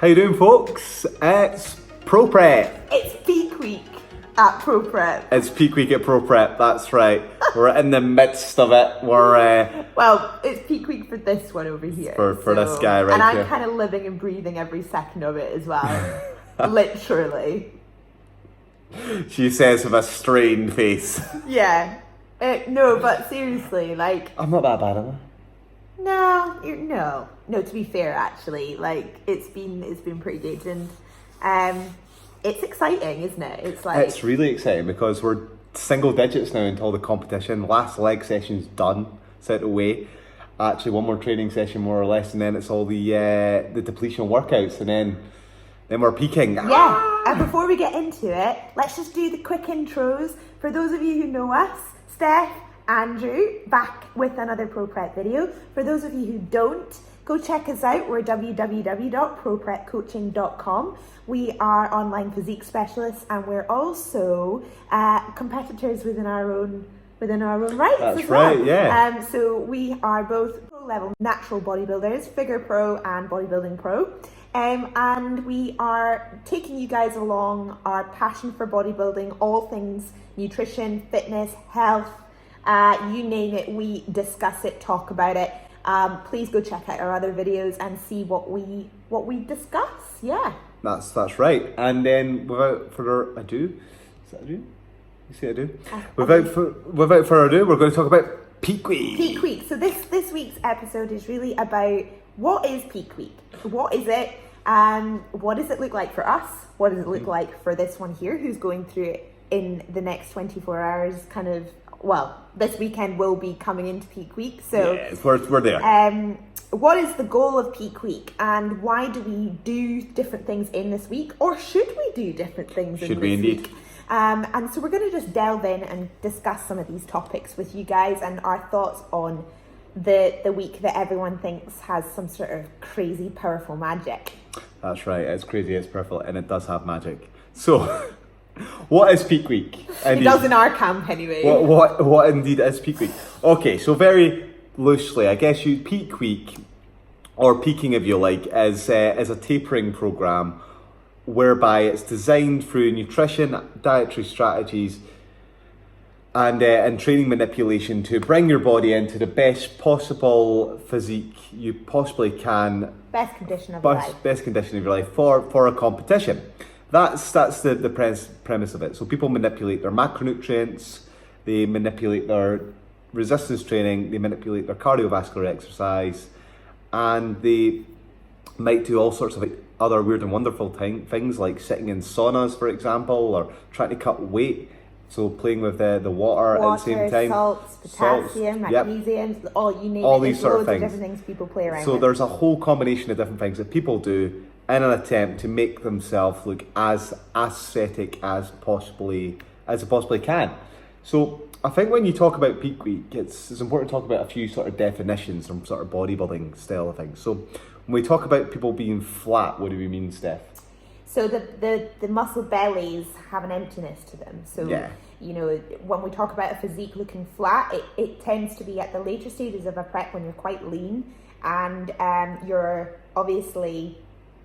How you doing, folks? It's Pro Prep. It's peak week at Pro Prep. It's peak week at Pro Prep, that's right. We're in the midst of it. We're... Well, it's peak week for this one over here. For this guy right here. And here. I'm kind of living and breathing every second of it as well. Literally. She says with a strained face. Yeah. No, but seriously, like... I'm not that bad, am I? No. To be fair, actually, like it's been pretty good, and it's exciting, isn't it? It's really exciting because we're single digits now until the competition. Last leg session's done, it's out of the way. Actually, one more training session more or less, and then it's all the depletion workouts, and then we're peaking. Yeah. And before we get into it, let's just do the quick intros for those of you who know us. Steph, Andrew, back with another Pro Prep video. For those of you who don't, go check us out. We're www.proprepcoaching.com. We are online physique specialists, and we're also competitors within our own rights. That's as well. right, yeah. So we are both pro-level natural bodybuilders, figure pro and bodybuilding pro. And we are taking you guys along our passion for bodybuilding, all things nutrition, fitness, health, you name it, we discuss it, talk about it. Please go check out our other videos and see what we discuss. Yeah, that's right. And then without further ado, is that ado? You say ado? Without further ado, we're going to talk about peak week. Peak week. So this week's episode is really about what is peak week. What is it? What does it look like for us? What does it look like for this one here who's going through it in the next 24 hours? Kind of. Well, this weekend will be coming into peak week, so yes, we're there. What is the goal of peak week, and why do we do different things in this week, or should we do different things in this week? And so we're going to just delve in and discuss some of these topics with you guys and our thoughts on the week that everyone thinks has some sort of crazy, powerful magic. That's right. It's crazy, it's powerful, and it does have magic. So. What is peak week? It does in our camp anyway. What indeed is peak week? Okay, so very loosely, I guess peak week, or peaking if you like, is a tapering program whereby it's designed through nutrition, dietary strategies, and training manipulation to bring your body into the best possible physique you possibly can. Best condition of your life. Best condition of your life for a competition. That's the premise of it. So people manipulate their macronutrients, they manipulate their resistance training, they manipulate their cardiovascular exercise, and they might do all sorts of other weird and wonderful things like sitting in saunas, for example, or trying to cut weight. So playing with the water at the same time. Salts, potassium, magnesium, yep. all you name all it. these sort of things. Different things people play around so with. There's a whole combination of different things that people do in an attempt to make themselves look as aesthetic as possibly can. So I think when you talk about peak week, it's important to talk about a few sort of definitions from sort of bodybuilding style of things. So when we talk about people being flat, what do we mean, Steph? So the muscle bellies have an emptiness to them. So you know, when we talk about a physique looking flat, it tends to be at the later stages of a prep when you're quite lean and you're obviously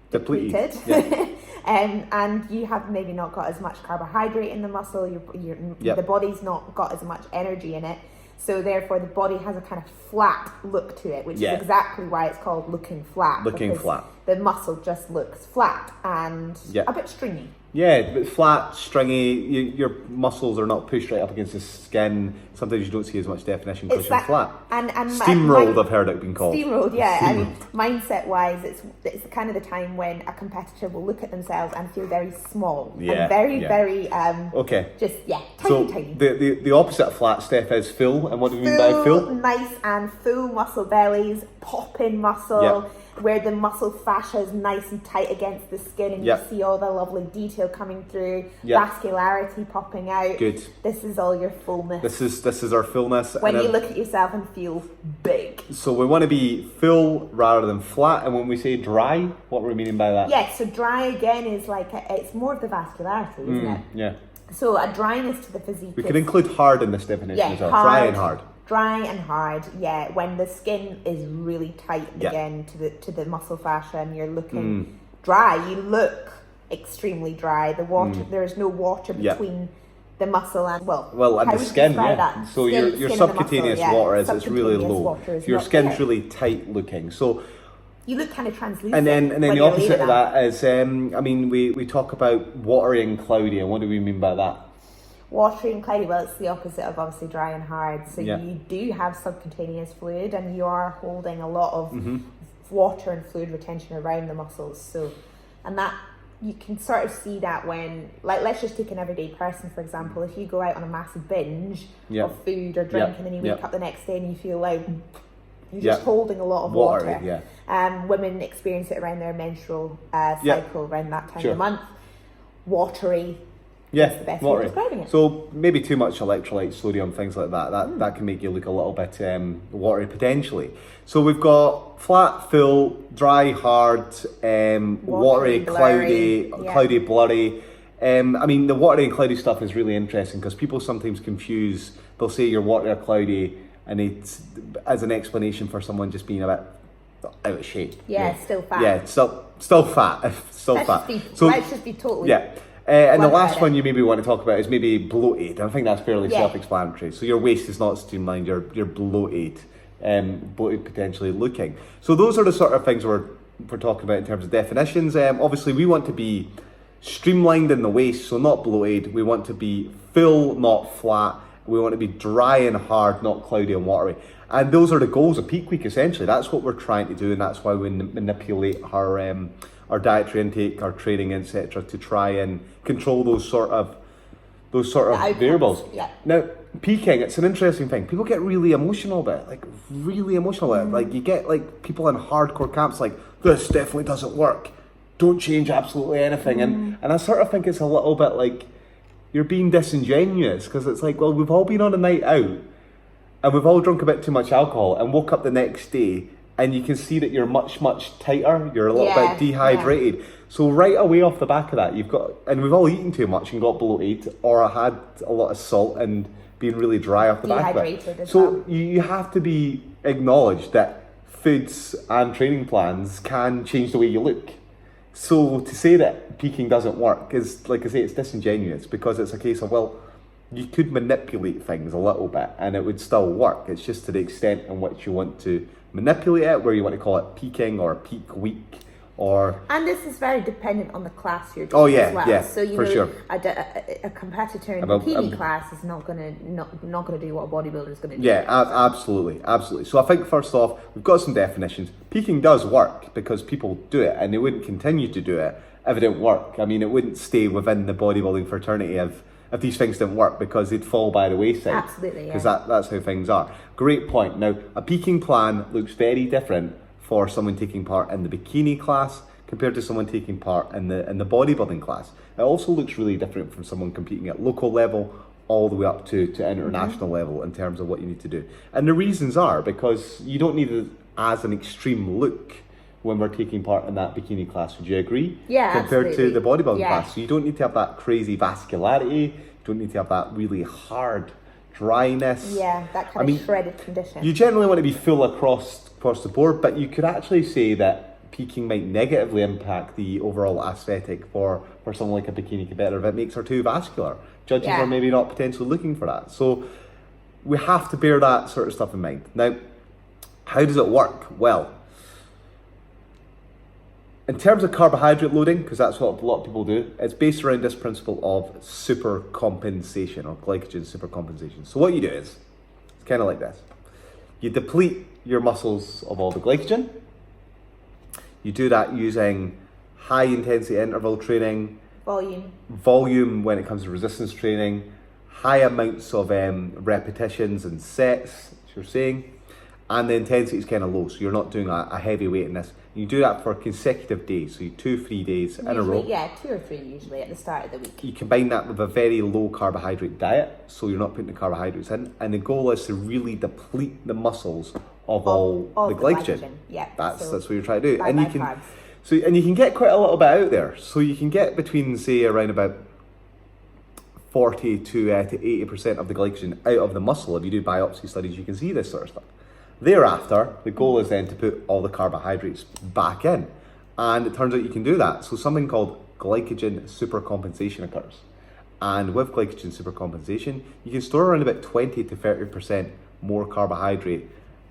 depleted. Yeah. And you have maybe not got as much carbohydrate in the muscle, the body's not got as much energy in it, so therefore the body has a kind of flat look to it, which is exactly why it's called looking flat. The muscle just looks flat and a bit stringy. Yeah, but flat, stringy, your muscles are not pushed right up against the skin. Sometimes you don't see as much definition because you're flat. And steamrolled, I've heard it being called. Steamrolled, yeah. I mean, mindset-wise, it's kind of the time when a competitor will look at themselves and feel very small. And very, okay. Tiny. The opposite of flat, Steph, is full. And what do we mean by full? Nice and full muscle bellies, popping muscle, where the muscle fascia is nice and tight against the skin, and you see all the lovely detail coming through, vascularity popping out. Good. This is all your fullness. This is our fullness. When you look at yourself and feel big. So we want to be full rather than flat. And when we say dry, what are we meaning by that? Yes, so dry again is like, it's more of the vascularity, isn't it? Yeah. So a dryness to the physique. We can include hard in this definition as well. Dry and hard. Dry and hard, when the skin is really tight again to the muscle fascia and you're looking dry. You look extremely dry. The water, there is no water between the muscle and, and how the would you skin, describe yeah. that? So Skin your and the subcutaneous muscle, water it's really Subcutaneous low. water is Your not skin's there. really tight looking. So you look kind of translucent. and then when the you're opposite of leaving that is, I mean, we talk about watery and cloudy, and what do we mean by that? Watery and cloudy, well, it's the opposite of obviously dry and hard. So Yeah. you do have subcutaneous fluid, and you are holding a lot of water and fluid retention around the muscles. So, and that you can sort of see that when, like, let's just take an everyday person, for example. If you go out on a massive binge of food or drink, and then you wake up the next day and you feel like you're just holding a lot of water. Women experience it around their menstrual cycle, around that time of the month. Watery. That's the best way of describing it. So maybe too much electrolytes, sodium, things like that. That can make you look a little bit watery potentially. So we've got flat, full, dry, hard, watery, cloudy, blurry. I mean, the watery and cloudy stuff is really interesting because people sometimes confuse. They'll say you're watery or cloudy, and it's as an explanation for someone just being a bit out of shape. Still fat. Still fat. Let's just be totally. And the last one you maybe want to talk about is maybe bloated. I think that's fairly self-explanatory. So your waist is not streamlined, you're bloated, bloated potentially looking. So those are the sort of things we're talking about in terms of definitions. Obviously we want to be streamlined in the waist, so not bloated. We want to be full, not flat. We want to be dry and hard, not cloudy and watery. And those are the goals of Peak Week essentially. That's what we're trying to do, and that's why we manipulate our dietary intake, our training, etc., to try and control those sort of variables. Now, peaking, it's an interesting thing. People get really emotional about it, Like you get like people in hardcore camps like, this definitely doesn't work. Don't change absolutely anything. And I sort of think it's a little bit like you're being disingenuous because it's like, well, we've all been on a night out and we've all drunk a bit too much alcohol and woke up the next day and you can see that you're much, much tighter. You're a little bit dehydrated. So right away off the back of that, and we've all eaten too much and got bloated or had a lot of salt and been really dry off the back of it. So you have to be acknowledged that foods and training plans can change the way you look. So to say that peaking doesn't work is, like I say, it's disingenuous because it's a case of, well, you could manipulate things a little bit and it would still work. It's just to the extent in which you want to manipulate it, where you want to call it peaking or peak week or... And this is very dependent on the class you're doing as well. So you know, sure. a competitor in the bikini class is not going to do what a bodybuilder is going to do. Absolutely. So I think first off, we've got some definitions. Peaking does work because people do it, and they wouldn't continue to do it if it didn't work. I mean, it wouldn't stay within the bodybuilding fraternity if these things didn't work, because they'd fall by the wayside. Absolutely, because that's how things are. Great point. Now, a peaking plan looks very different for someone taking part in the bikini class compared to someone taking part in the bodybuilding class. It also looks really different from someone competing at local level all the way up to international level in terms of what you need to do. And the reasons are because you don't need it as an extreme look when we're taking part in that bikini class. Would you agree? Compared to the bodybuilding class. So you don't need to have that crazy vascularity, you don't need to have that really hard dryness. That kind of shredded condition. You generally want to be full across the board, but you could actually say that peaking might negatively impact the overall aesthetic for someone like a bikini competitor if it makes her too vascular. Judges are maybe not potentially looking for that. So we have to bear that sort of stuff in mind. Now, how does it work? Well, in terms of carbohydrate loading, because that's what a lot of people do, it's based around this principle of supercompensation or glycogen supercompensation. So what you do is, it's kind of like this. You deplete your muscles of all the glycogen. You do that using high intensity interval training, volume when it comes to resistance training, high amounts of repetitions and sets, as you're saying, and the intensity is kind of low, so you're not doing a heavy weight in this. You do that for consecutive days, so 2-3 days in a row. 2 or 3 usually at the start of the week. You combine that with a very low carbohydrate diet, so you're not putting the carbohydrates in, and the goal is to really deplete the muscles of all the glycogen. That's what you're trying to do. And you can get quite a little bit out there. So you can get between, say, around about 40 to 80% of the glycogen out of the muscle. If you do biopsy studies, you can see this sort of stuff. Thereafter, the goal is then to put all the carbohydrates back in. And it turns out you can do that. So something called glycogen supercompensation occurs. And with glycogen supercompensation, you can store around about 20 to 30% more carbohydrate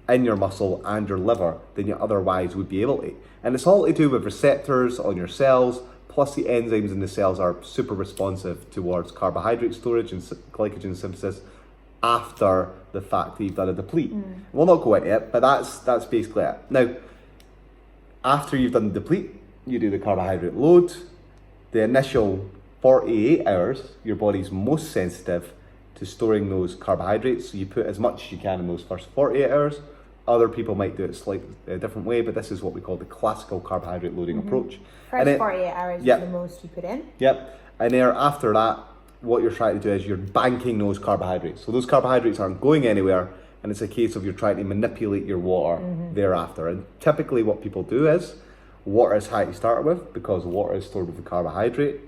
in your muscle and your liver than you otherwise would be able to. And it's all to do with receptors on your cells, plus the enzymes in the cells are super responsive towards carbohydrate storage and glycogen synthesis after the fact that you've done a deplete. We'll not go into it, but that's basically it. Now, after you've done the deplete, you do the carbohydrate load. The initial 48 hours, your body's most sensitive to storing those carbohydrates, so you put as much as you can in those first 48 hours. Other people might do it slightly a different way, but this is what we call the classical carbohydrate loading approach. First 48 hours is the most you put in. Yep. And then after that, what you're trying to do is you're banking those carbohydrates. So those carbohydrates aren't going anywhere, and it's a case of you're trying to manipulate your water thereafter. And typically what people do is, water is high to start with, because water is stored with the carbohydrate.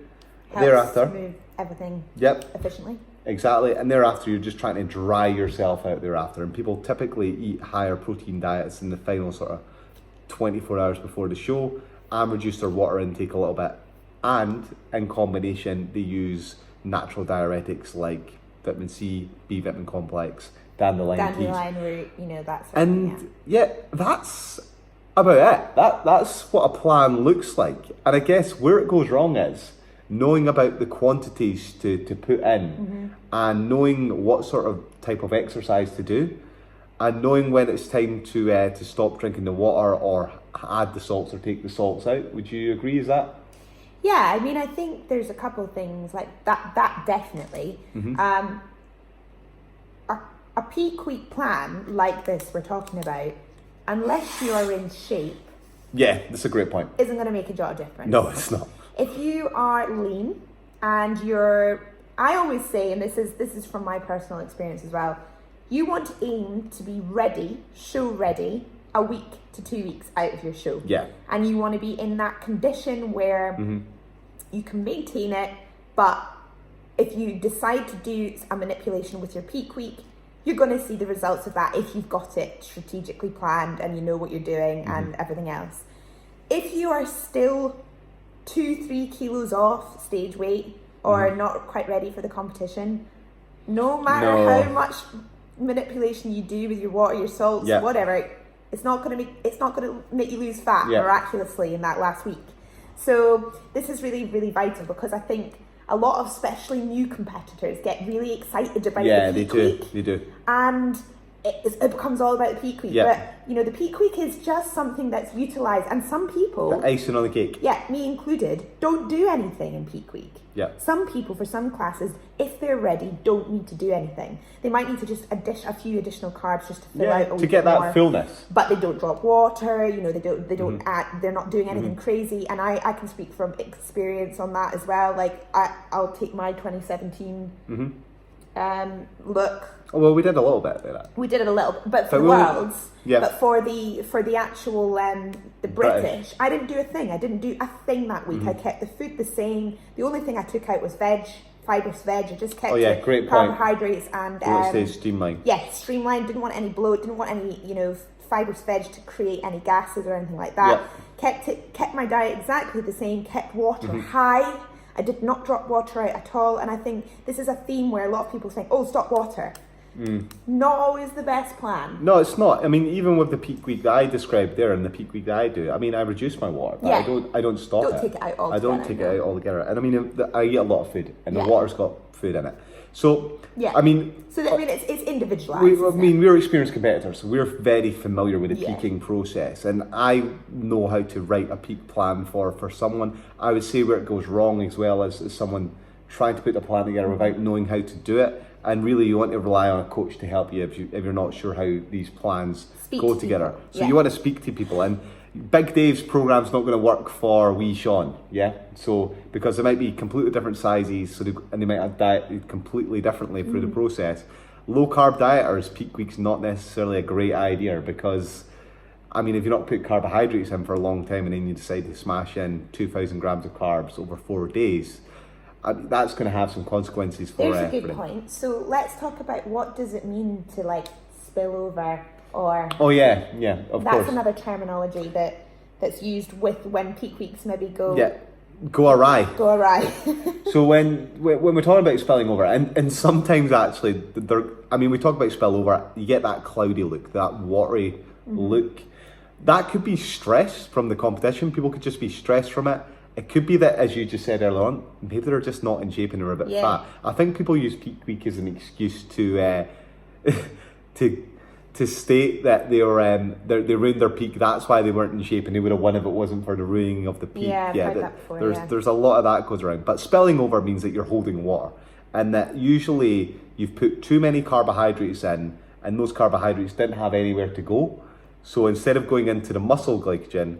Helps thereafter, move everything efficiently. Exactly, and thereafter you're just trying to dry yourself out thereafter. And people typically eat higher protein diets in the final sort of 24 hours before the show and reduce their water intake a little bit. And in combination, they use natural diuretics like vitamin C, B vitamin complex, dandelion root, you know, that sort of and thing, that's about it. That's what a plan looks like. And I guess where it goes wrong is knowing about the quantities to put in and knowing what sort of type of exercise to do and knowing when it's time to stop drinking the water or add the salts or take the salts out. Would you agree? Is that? Yeah, I mean, I think there's a couple of things like that definitely. A peak week plan like this we're talking about, unless you are in shape, Yeah, that's a great point. isn't going to make a jot of difference. No, it's not. If you are lean and I always say, and this is from my personal experience as well, you want to aim to be ready, show ready, a week to 2 weeks out of your show. Yeah. And you want to be in that condition where you can maintain it, but if you decide to do a manipulation with your peak week, you're going to see the results of that if you've got it strategically planned and you know what you're doing and everything else. If you are still 2-3 kilos off stage weight or not quite ready for the competition, no matter how much manipulation you do with your water, your salts, whatever, it's not going to make you lose fat miraculously in that last week. So this is really, really vital, because I think a lot of especially new competitors get really excited about the peak week. They do. And it becomes all about the peak week. But, you know, the peak week is just something that's utilised. And some people... The icing on the cake. Yeah, me included, don't do anything in peak week. Yeah. Some people, for some classes, if they're ready, don't need to do anything. They might need to just a few additional carbs just to fill out a to week get that more. fullness. But they don't drop water, you know, they don't add, they're not doing anything crazy. And I can speak from experience on that as well. Like, I'll take my 2017 look. Oh, well, we did a little bit of that. We did it a little, but for the Worlds. Yeah. But for the actual the British, I didn't do a thing. I didn't do a thing that week. I kept the food the same. The only thing I took out was fibrous veg. I just kept great carbohydrates and streamlined. Yeah, streamlined. Didn't want any bloat. Didn't want any fibrous veg to create any gases or anything like that. Kept my diet exactly the same. Kept water high. I did not drop water out at all. And I think this is a theme where a lot of people think, "Oh, stop water." Not always the best plan. No, it's not. I mean, even with the peak week that I described there and the peak week that I do, I mean, I reduce my water, but I don't stop it. Don't take it out altogether. I don't take it out altogether. And I mean, I eat a lot of food, and the water's got food in it. So, I mean... So, I mean, it's individualised. We're experienced competitors, so we're very familiar with the peaking process, and I know how to write a peak plan for someone. I would say where it goes wrong as well as someone trying to put the plan together without knowing how to do it. And really, you want to rely on a coach to help you if you're not sure how these plans go together. So you want to speak to people. And Big Dave's program's not going to work for wee Sean, So because they might be completely different sizes, and they might have diet completely differently through the process. Low carb dieters, peak week's not necessarily a great idea, because I mean, if you're not put carbohydrates in for a long time and then you decide to smash in 2,000 grams of carbs over 4 days, that's going to have some consequences for There's a good point. So let's talk about what does it mean to spill over, or... Oh yeah, of course. That's another terminology that that's used with when peak weeks maybe go awry. Go awry. So when we're talking about spilling over, and sometimes actually, we talk about spill over, you get that cloudy look, that watery look. That could be stress from the competition. People could just be stressed from it. It could be that, as you just said earlier on, maybe they're just not in shape and they're a bit fat. I think people use peak week as an excuse to state that they ruined their peak. That's why they weren't in shape, and they would have won if it wasn't for the ruining of the peak. Yeah, I've heard that before, there's a lot of that goes around. But spilling over means that you're holding water, and that usually you've put too many carbohydrates in, and those carbohydrates didn't have anywhere to go. So instead of going into the muscle glycogen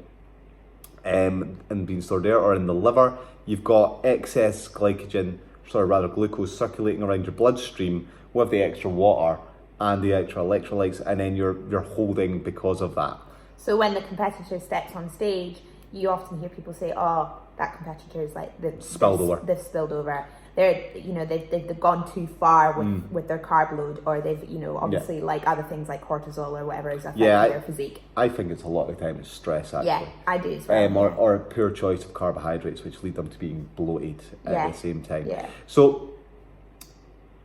and being stored there, or in the liver, you've got excess glucose circulating around your bloodstream with the extra water and the extra electrolytes, and then you're holding because of that. So when the competitor steps on stage, you often hear people say, "Oh, that competitor is like they've spilled over. They've gone too far with their carb load, or they've obviously like other things like cortisol or whatever is affecting their physique." I think it's a lot of the time it's stress actually. Yeah, I do as well. Or a poor choice of carbohydrates, which lead them to being bloated at the same time. Yeah. So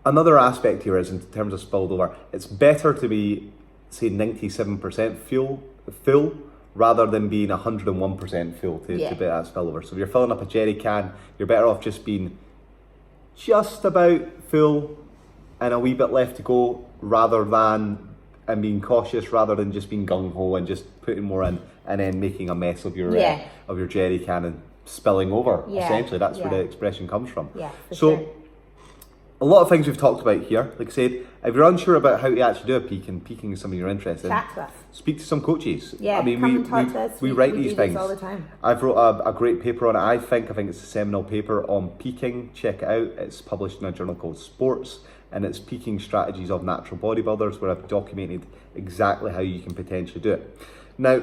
another aspect here is, in terms of spilled over, it's better to be, say, 97% full rather than being 101% full to beat that spillover. So if you're filling up a jerry can, you're better off just being just about full and a wee bit left to go, and being cautious rather than just being gung-ho and just putting more in and then making a mess of your jerry can and spilling over. Essentially, that's where the expression comes from. Sure. A lot of things we've talked about here. Like I said, if you're unsure about how to actually do a peak, and peaking is something you're interested in, chat to us. Speak to some coaches. Yeah, come and talk to us. We write these things all the time. I've wrote a great paper on it. I think it's a seminal paper on peaking. Check it out. It's published in a journal called Sports, and it's peaking strategies of natural bodybuilders, where I've documented exactly how you can potentially do it. Now,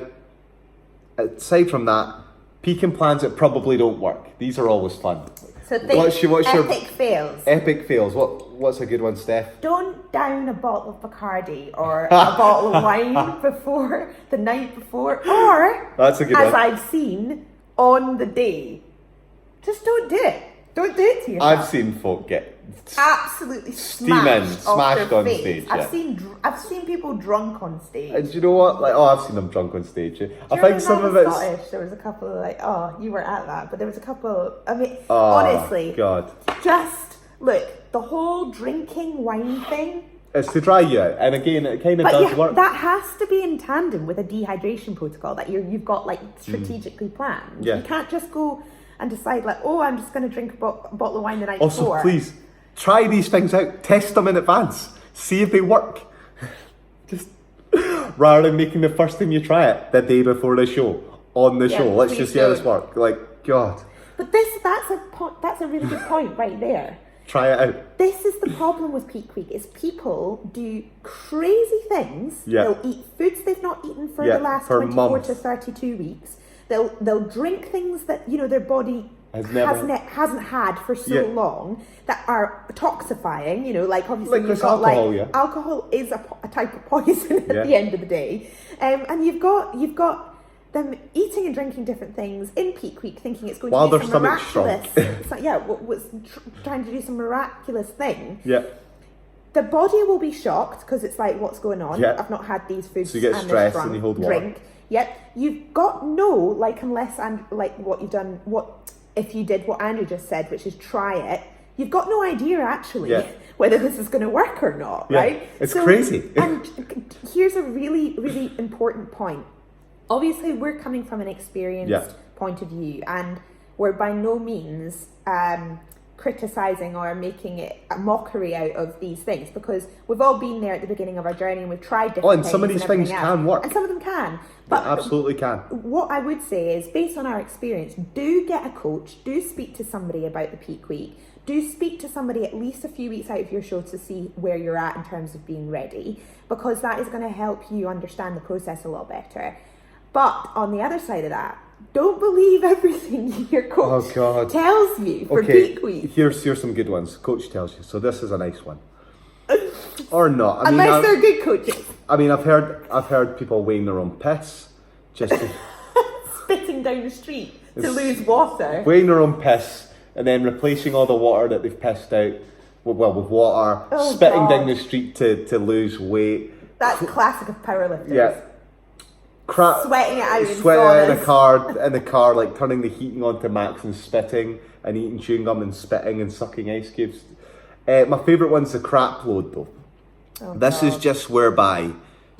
aside from that, peaking plans that probably don't work. These are always fun. So what's your fails. Epic fails. What's a good one, Steph? Don't down a bottle of Bacardi or a bottle of wine the night before, or that's a good as one. I've seen on the day. Just don't do it. Don't do it to yourself. I've seen folk get absolutely smashed on face. stage. I've seen people drunk on stage. And do you know what? I've seen them drunk on stage. I think some of it's Scottish. There was a couple of you were at that, but there was a couple. Honestly, God, just look, the whole drinking wine thing. It's to dry you out, and again, it kind of does work. That has to be in tandem with a dehydration protocol that you've got strategically planned. You can't just go and decide I'm just going to drink a bottle of wine the night before. Also, please try these things out. Test them in advance. See if they work. Just rather than making the first time you try it the day before the show on the show. Let's just see how this works. God. But that's a really good point right there. Try it out. This is the problem with peak week, is people do crazy things. They'll eat foods they've not eaten for the last 24 to 32 weeks. They'll drink things that their body hasn't had for so long, that are toxifying. Obviously you've got alcohol. Alcohol is a type of poison at the end of the day, and you've got them eating and drinking different things in peak week, thinking it's going to be some miraculous. Trying to do some miraculous thing. Yeah. The body will be shocked because it's like, what's going on? I've not had these foods. So you get stressed and you hold water. Drink. Yep. You've got if you did what Andrew just said, which is try it, you've got no idea actually whether this is going to work or not, right? It's crazy. And here's a really, really important point. Obviously, we're coming from an experienced point of view, and we're by no means criticizing or making it a mockery out of these things, because we've all been there at the beginning of our journey and we've tried different things. And some of these things can work. And some of them can. But they absolutely can. What I would say is, based on our experience, do get a coach, do speak to somebody about the peak week, do speak to somebody at least a few weeks out of your show to see where you're at in terms of being ready, because that is going to help you understand the process a lot better. But on the other side of that, don't believe everything your coach tells you for peak week. Here's some good ones. Coach tells you. So this is a nice one. Or not. Unless they're good coaches. I've heard people weighing their own piss just to spitting down the street to lose water. Weighing their own piss and then replacing all the water that they've pissed out with water, spitting down the street to lose weight. That's classic of powerlifters. Yeah. Crap. Sweating it out in the car, like turning the heating on to max and spitting and eating chewing gum and spitting and sucking ice cubes. My favourite one's the crap load though. This is just whereby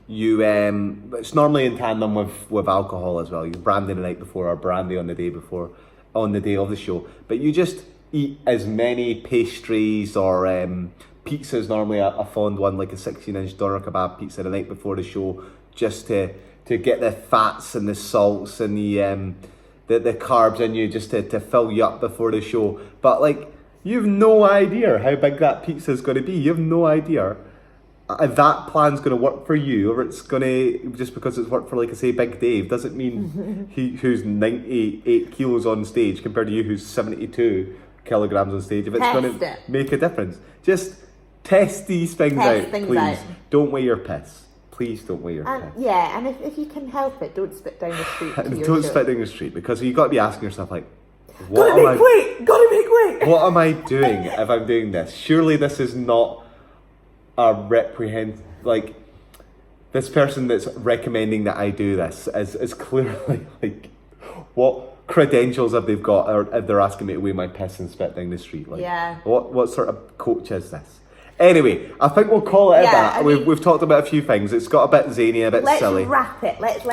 you, it's normally in tandem with alcohol as well. You brandy the night before or brandy on the day before, on the day of the show. But you just eat as many pastries or pizzas, normally a fond one, like a 16-inch doner kebab pizza the night before the show, just to get the fats and the salts and the carbs in you, just to fill you up before the show. But like, you've no idea how big that pizza is going to be. You have no idea if that plan's going to work for you, or it's going to, just because it's worked for, like I say, Big Dave, doesn't mean who's 98 kilos on stage compared to you who's 72 kilograms on stage, if it's going to make a difference. Just test these things out, please. Don't weigh your piss. Please don't weigh your piss. Yeah, and if you can help it, don't spit down the street. Don't spit down the street, because you've got to be asking yourself, like, gotta make weight! What am I doing if I'm doing this? Surely this is not a like, this person that's recommending that I do this is clearly like, what credentials have they got, or if they're asking me to weigh my piss and spit down the street? Like, what sort of coach is this? Anyway, I think we'll call it that. We've talked about a few things. It's got a bit zany, a bit silly. Let's wrap it. Let's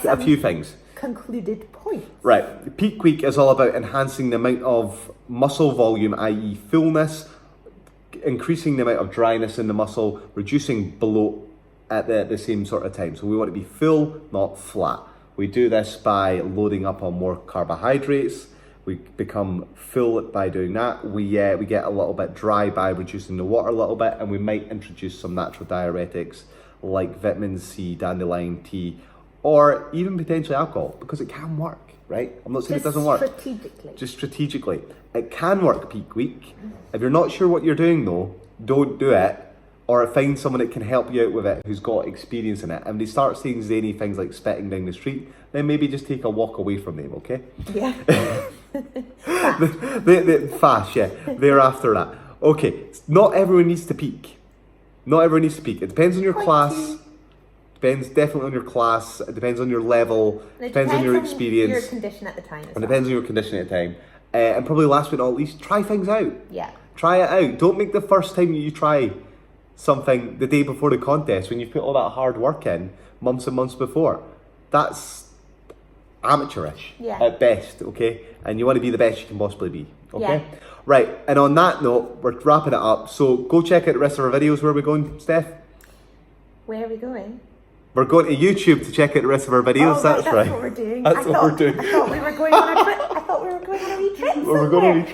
get a few things. Concluded points. Right. Peak week is all about enhancing the amount of muscle volume, i.e. fullness, increasing the amount of dryness in the muscle, reducing bloat at the same sort of time. So we want to be full, not flat. We do this by loading up on more carbohydrates. We become full by doing that. We get a little bit dry by reducing the water a little bit, and we might introduce some natural diuretics like vitamin C, dandelion tea, or even potentially alcohol, because it can work, right? I'm not saying it doesn't work. Just strategically. It can work peak week. If you're not sure what you're doing though, don't do it, or find someone that can help you out with it who's got experience in it. And they start saying zany things like spitting down the street, then maybe just take a walk away from them, okay? Yeah. Fast, yeah. They're after that. Okay, not everyone needs to peak. Not everyone needs to peak. It depends on your class. Depends definitely on your class. It depends on your level. Depends on your experience. Your condition at the time. And depends on your condition at the time. And probably last but not least, try things out. Yeah. Try it out. Don't make the first time you try something the day before the contest when you put all that hard work in months and months before. That's amateurish at best, okay? And you want to be the best you can possibly be, okay? Yeah. Right, and on that note, we're wrapping it up. So go check out the rest of our videos. Where are we going, Steph? Where are we going? We're going to YouTube to check out the rest of our videos. That's right. That's what we're doing. That's what we're doing. I thought we were going on a trip. I thought we were going on a wee trip somewhere. I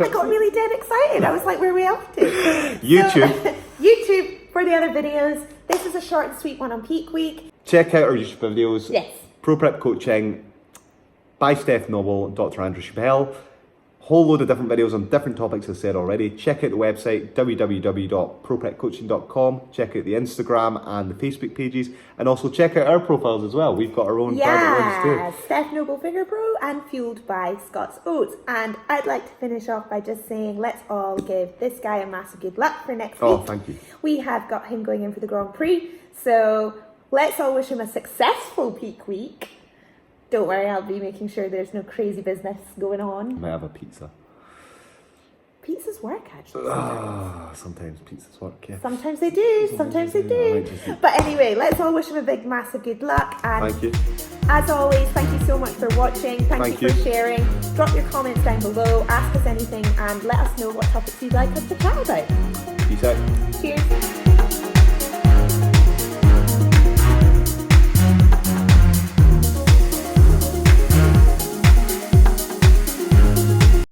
got really dead excited. I was like, where are we off to? YouTube. So, YouTube for the other videos. This is a short and sweet one on peak week. Check out our YouTube videos. Yes. Pro Prep Coaching by Steph Noble and Dr. Andrew Chappell. Whole load of different videos on different topics, as I said already. Check out the website, www.proprepcoaching.com. Check out the Instagram and the Facebook pages. And also check out our profiles as well. We've got our own private ones too. Steph Noble Figure Pro and Fueled by Scott's Oats. And I'd like to finish off by just saying, let's all give this guy a massive good luck for next week. Oh, thank you. We have got him going in for the Grand Prix. So let's all wish him a successful peak week. Don't worry, I'll be making sure there's no crazy business going on. I might have a pizza. Pizzas work, actually. Sometimes pizzas work, yeah. Sometimes they do, sometimes they do. But anyway, let's all wish him a big, massive good luck. And thank you. As always, thank you so much for watching. Thank you for sharing. Drop your comments down below, ask us anything, and let us know what topics you'd like us to chat about. Peace out.